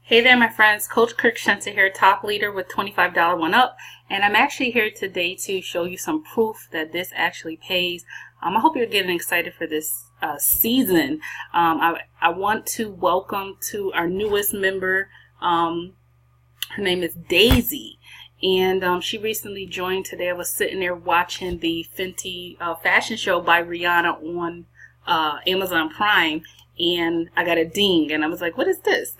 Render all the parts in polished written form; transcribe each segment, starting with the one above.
Hey there, my friends. Coach KIRKSHINTA here, top leader with $25 one up, and I'm actually here today to show you some proof that this actually pays. I hope you're getting excited for this season. I want to welcome to our newest member. Her name is Daisy, and she recently joined today. I was sitting there watching the Fenty fashion show by Rihanna on Amazon Prime, and I got a ding, and I was like, what is this?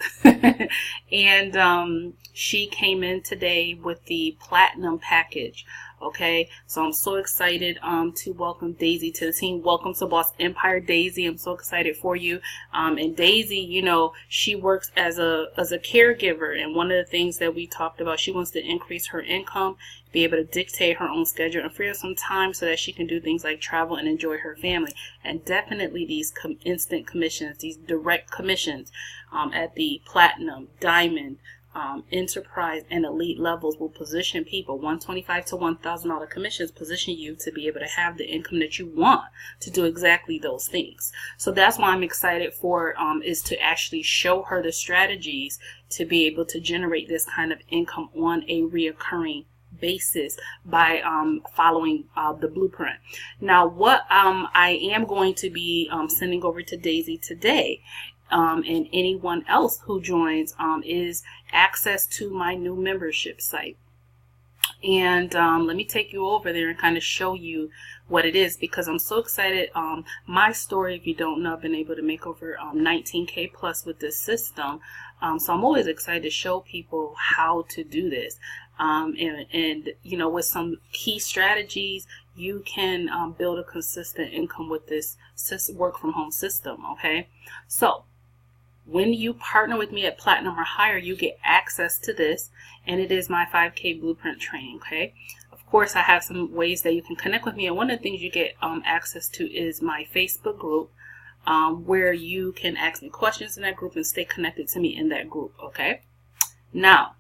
And she came in today with the platinum package. Okay, so I'm so excited to welcome Daisy to the team. Welcome to Boss Empire, Daisy. I'm so excited for you. And Daisy, you know, she works as a caregiver, and one of the things that we talked about, she wants to increase her income, be able to dictate her own schedule, and free up some time so that she can do things like travel and enjoy her family. And definitely these instant commissions, these direct commissions at the platinum, diamond, enterprise, and elite levels will position people. $125 to $1,000 commissions position you to be able to have the income that you want to do exactly those things. So that's why I'm excited for is to actually show her the strategies to be able to generate this kind of income on a reoccurring basis by following the blueprint. Now, what I am going to be sending over to Daisy today, and anyone else who joins, is access to my new membership site. And let me take you over there and kind of show you what it is, because I'm so excited. My story, if you don't know, I've been able to make over 19K plus with this system. So I'm always excited to show people how to do this. And you know, with some key strategies, you can build a consistent income with this work from home system. Okay, so when you partner with me at Platinum or higher, you get access to this, and it is my 5K blueprint training. Okay, of course, I have some ways that you can connect with me, and one of the things you get access to is my Facebook group, where you can ask me questions in that group and stay connected to me in that group. Okay, now,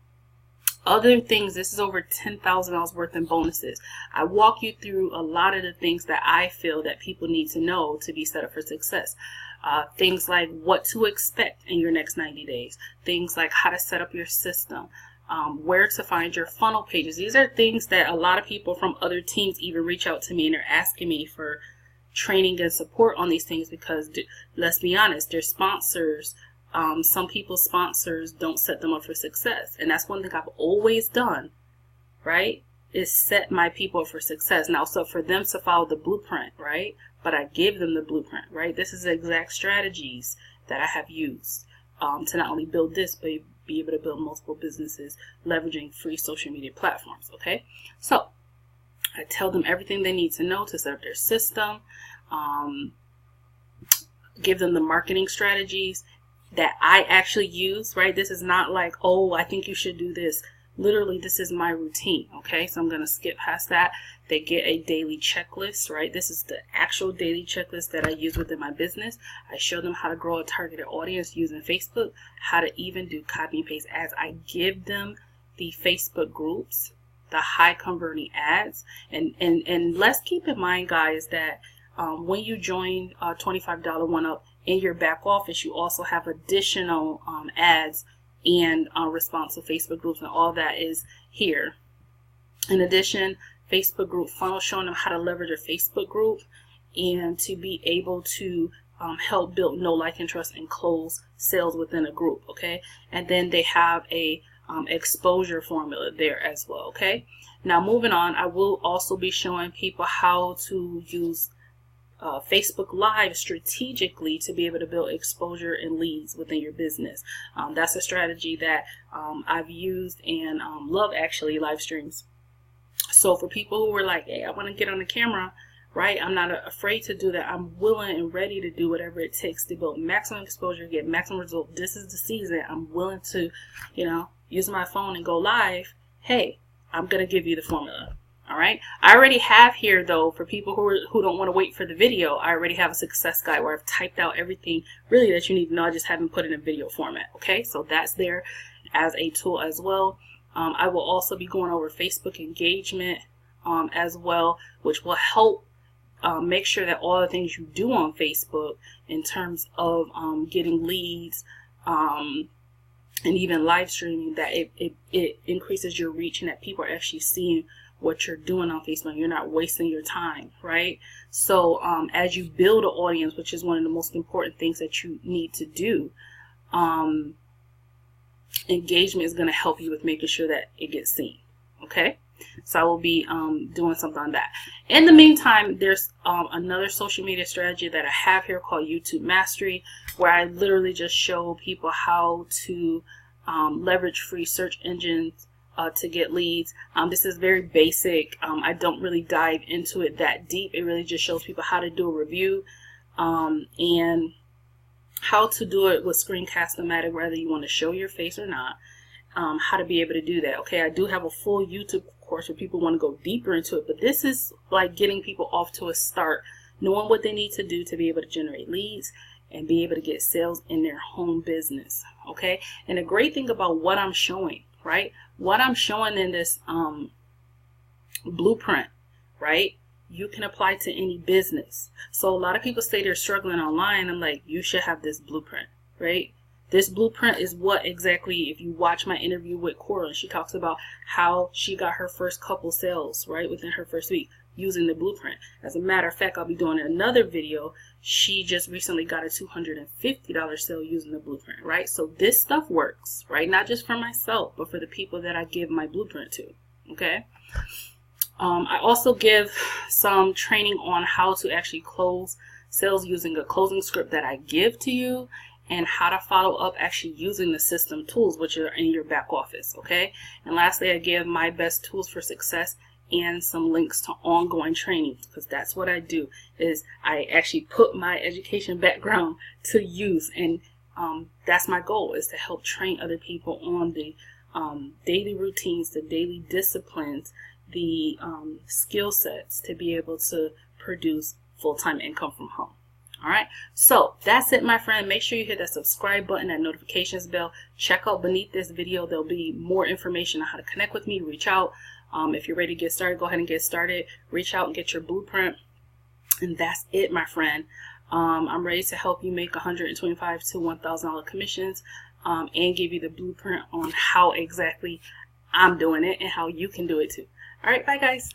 other things, this is over $10,000 worth in bonuses. I walk you through a lot of the things that I feel that people need to know to be set up for success. Things like what to expect in your next 90 days. Things like how to set up your system. Where to find your funnel pages. These are things that a lot of people from other teams even reach out to me, and they're asking me for training and support on these things because, let's be honest, they're sponsors. Some people's sponsors don't set them up for success, and that's one thing I've always done, right, is set my people up for success. Now, so for them to follow the blueprint, right, but I give them the blueprint, right? This is the exact strategies that I have used to not only build this, but be able to build multiple businesses leveraging free social media platforms. Okay, so I tell them everything they need to know to set up their system, give them the marketing strategies that I actually use, right? This is not like, oh, I think you should do this. Literally, this is my routine. Okay, so I'm going to skip past that. They get a daily checklist, right? This is the actual daily checklist that I use within my business. I show them how to grow a targeted audience using Facebook, how to even do copy and paste ads. I give them the Facebook groups, the high converting ads, and let's keep in mind, guys, that when you join $25 one up, in your back office, you also have additional ads and response to Facebook groups, and all that is here. In addition, Facebook group funnel, showing them how to leverage a Facebook group and to be able to help build know, like, and trust and close sales within a group. Okay, and then they have a exposure formula there as well. Okay, now moving on, I will also be showing people how to use Facebook Live strategically to be able to build exposure and leads within your business. That's a strategy that I've used and love, actually, live streams. So for people who were like, hey, I want to get on the camera, right? I'm not afraid to do that. I'm willing and ready to do whatever it takes to build maximum exposure, get maximum result. This is the season. I'm willing to, you know, use my phone and go live. Hey, I'm going to give you the formula. All right. I already have here, though, for people who don't want to wait for the video, I already have a success guide where I've typed out everything really that you need to know. I just haven't put it in video format. Okay, so that's there as a tool as well. I will also be going over Facebook engagement as well, which will help make sure that all the things you do on Facebook in terms of getting leads, and even live streaming, that it increases your reach and that people are actually seeing what you're doing on Facebook. You're not wasting your time, right? So as you build an audience, which is one of the most important things that you need to do, engagement is going to help you with making sure that it gets seen. Okay, so I will be doing something on that. In the meantime, there's another social media strategy that I have here called YouTube Mastery, where I literally just show people how to leverage free search engines to get leads. This is very basic. I don't really dive into it that deep. It really just shows people how to do a review and how to do it with Screencast-O-Matic, whether you want to show your face or not. How to be able to do that. Okay, I do have a full YouTube course where people want to go deeper into it, but this is like getting people off to a start, knowing what they need to do to be able to generate leads and be able to get sales in their home business. Okay, and the great thing about what I'm showing, right, what I'm showing in this blueprint, right, you can apply to any business. So a lot of people say they're struggling online. I'm like, you should have this blueprint, right? This blueprint is what exactly, if you watch my interview with Cora, she talks about how she got her first couple sales, right, within her first week using the blueprint. As a matter of fact, I'll be doing another video. She just recently got a $250 sale using the blueprint, right? So this stuff works, right? Not just for myself, but for the people that I give my blueprint to, okay? I also give some training on how to actually close sales using a closing script that I give to you, and how to follow up actually using the system tools, which are in your back office, okay? And lastly, I give my best tools for success and some links to ongoing training, because that's what I do, is I actually put my education background to use, and that's my goal, is to help train other people on the daily routines, the daily disciplines, the skill sets to be able to produce full-time income from home. All right, so that's it, my friend. Make sure you hit that subscribe button, that notifications bell. Check out beneath this video. There'll be more information on how to connect with me. Reach out. If you're ready to get started, go ahead and get started. Reach out and get your blueprint. And that's it, my friend. I'm ready to help you make $125 to $1,000 commissions and give you the blueprint on how exactly I'm doing it and how you can do it too. All right, bye, guys.